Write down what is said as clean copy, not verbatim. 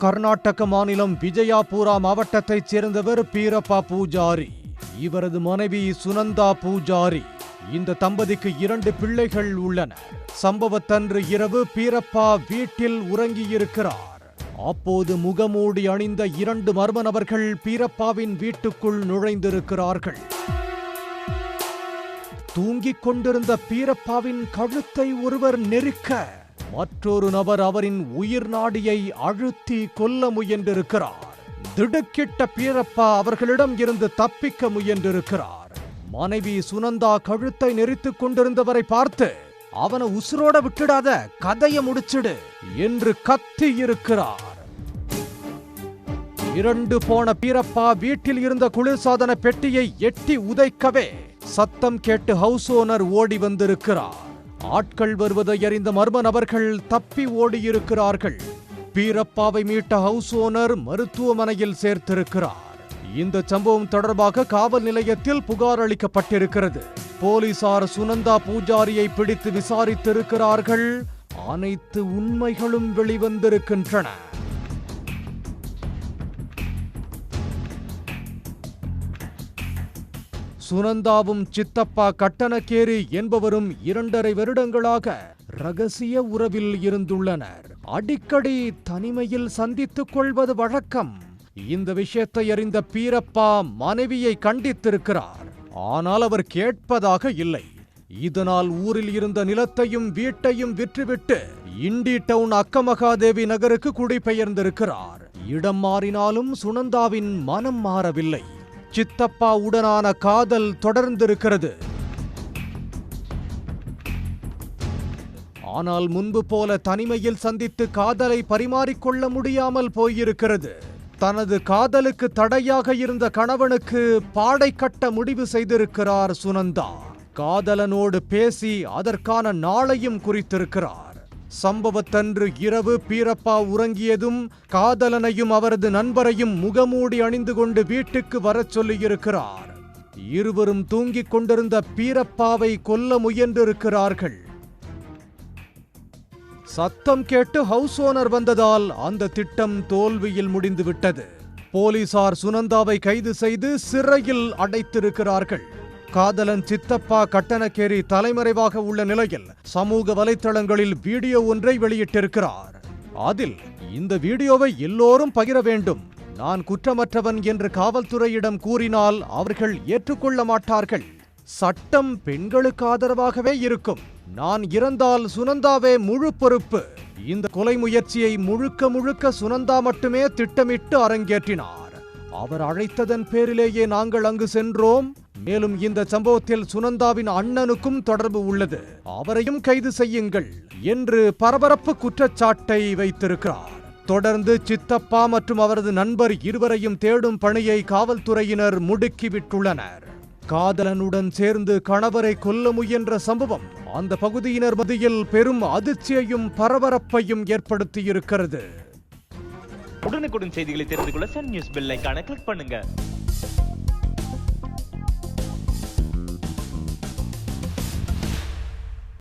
கர்நாடக மாநிலம் விஜயாபுரா மாவட்டத்தைச் சேர்ந்தவர் பீரப்பா பூஜாரி. இவரது மனைவி சுனந்தா பூஜாரி. இந்த தம்பதிக்கு 2 பிள்ளைகள் உள்ளனர். சம்பவத்தன்று இரவு பீரப்பா வீட்டில் உறங்கியிருக்கிறார். அப்போது முகமூடி அணிந்த 2 மர்ம நபர்கள் பீரப்பாவின் வீட்டுக்குள் நுழைந்திருக்கிறார்கள். தூங்கிக் கொண்டிருந்த பீரப்பாவின் கழுத்தை ஒருவர் நெரிக்க, மற்றொரு நபர் அவரின் உயிர் நாடியை அழுத்தி கொல்ல முயன்றிருக்கிறார். திடுக்கிட்ட பீரப்பா அவர்களிடம் இருந்து தப்பிக்க முயன்றிருக்கிறார். மனைவி சுனந்தா கழுத்தை நெரித்துக் கொண்டிருந்தவரை பார்த்து, அவனை உசுரோட விட்டுடாத, கதையை முடிச்சிடு என்று கத்தி இருக்கிறார். இரண்டு போன பீரப்பா வீட்டில் இருந்த குளிர்சாதன பெட்டியை எட்டி உதைக்கவே சத்தம் கேட்டு ஹவுஸ் ஓனர் ஓடி வந்திருக்கிறார். ஆட்கள் வருவதை அறிந்த மர்ம நபர்கள் தப்பி ஓடியிருக்கிறார்கள். பீரப்பாவை மீட்ட ஹவுஸ் ஓனர் மருத்துவமனையில் சேர்த்திருக்கிறார். இந்த சம்பவம் தொடர்பாக காவல் நிலையத்தில் புகார் அளிக்கப்பட்டிருக்கிறது. போலீசார் சுனந்தா பூஜாரியை பிடித்து விசாரித்திருக்கிறார்கள். அனைத்து உண்மைகளும் வெளிவந்திருக்கின்றன. சுனந்தாவும் சித்தப்பா கட்டணக்கேரி என்பவரும் 2.5 வருடங்களாக ரகசிய உறவில் இருந்துள்ளனர். அடிக்கடி தனிமையில் சந்தித்துக் கொள்வது வழக்கம். இந்த விஷயத்தை அறிந்த பீரப்பா மனைவியை கண்டித்திருக்கிறார். ஆனால் அவர் கேட்பதாக இல்லை. இதனால் ஊரில் இருந்த நிலத்தையும் வீட்டையும் விற்றுவிட்டு இண்டி டவுன் அக்கமகாதேவி நகருக்கு குடிபெயர்ந்திருக்கிறார். இடம் மாறினாலும் சுனந்தாவின் மனம் மாறவில்லை. சித்தப்பா உடனான காதல் தொடர்ந்திருக்கிறது. ஆனால் முன்பு போல தனிமையில் சந்தித்து காதலை பரிமாறிக்கொள்ள முடியாமல் போயிருக்கிறது. தனது காதலுக்கு தடையாக இருந்த கணவனுக்கு பாடை கட்ட முடிவு செய்திருக்கிறார் சுனந்தா. காதலனோடு பேசி அதற்கான நாளையும் குறித்திருக்கிறார். சம்பவத்தன்று இரவு பீரப்பா உறங்கியதும் காதலனையும் அவரது நண்பரையும் முகமூடி அணிந்து கொண்டு வீட்டுக்கு வரச் சொல்லியிருக்கிறார். இருவரும் தூங்கிக் கொண்டிருந்த பீரப்பாவை கொல்ல முயன்றிருக்கிறார்கள். சத்தம் கேட்டு ஹவுஸ் ஓனர் வந்ததால் அந்த திட்டம் தோல்வியில் முடிந்துவிட்டது. போலீசார் சுனந்தாவை கைது செய்து சிறையில் அடைத்திருக்கிறார்கள். காதலன் சித்தப்பா கட்டணக்கேரி தலைமறைவாக உள்ள நிலையில் சமூக வலைத்தளங்களில் வீடியோ ஒன்றை வெளியிட்டிருக்கிறார். அதில், இந்த வீடியோவை எல்லோரும் பகிர வேண்டும், நான் குற்றமற்றவன் என்று காவல்துறையிடம் கூறினால் அவர்கள் ஏற்றுக்கொள்ள மாட்டார்கள், சட்டம் பெண்களுக்கு ஆதரவாகவே இருக்கும், நான் இறந்தால் சுனந்தாவே முழு பொறுப்பு. இந்த கொலை முயற்சியை முழுக்க சுனந்தா மட்டுமே திட்டமிட்டு அரங்கேற்றினார். அவர் அழைத்ததன் பேரிலேயே நாங்கள் அங்கு சென்றோம். மேலும் இந்த சம்பவத்தில் சுனந்தாவின் அண்ணனுக்கும் தொடர்பு உள்ளது, அவரையும் கைது செய்யுங்கள் என்று பரபரப்பு குற்றச்சாட்டை வைத்திருக்கிறார். தொடர்ந்து சித்தப்பா மற்றும் அவரது நண்பர் இருவரையும் தேடும் பணியை காவல்துறையினர் முடுக்கிவிட்டுள்ளனர். காதலனுடன் சேர்ந்து கணவரை கொல்ல முயன்ற சம்பவம் அந்த பகுதியினர் மத்தியில் பெரும் அதிர்ச்சியையும் பரபரப்பையும் ஏற்படுத்தியிருக்கிறது. உடனுக்குடன் செய்திகளை தெரிந்து கொள்ள சன் நியூஸ் பெல் ஐகானை கிளிக் பண்ணுங்க.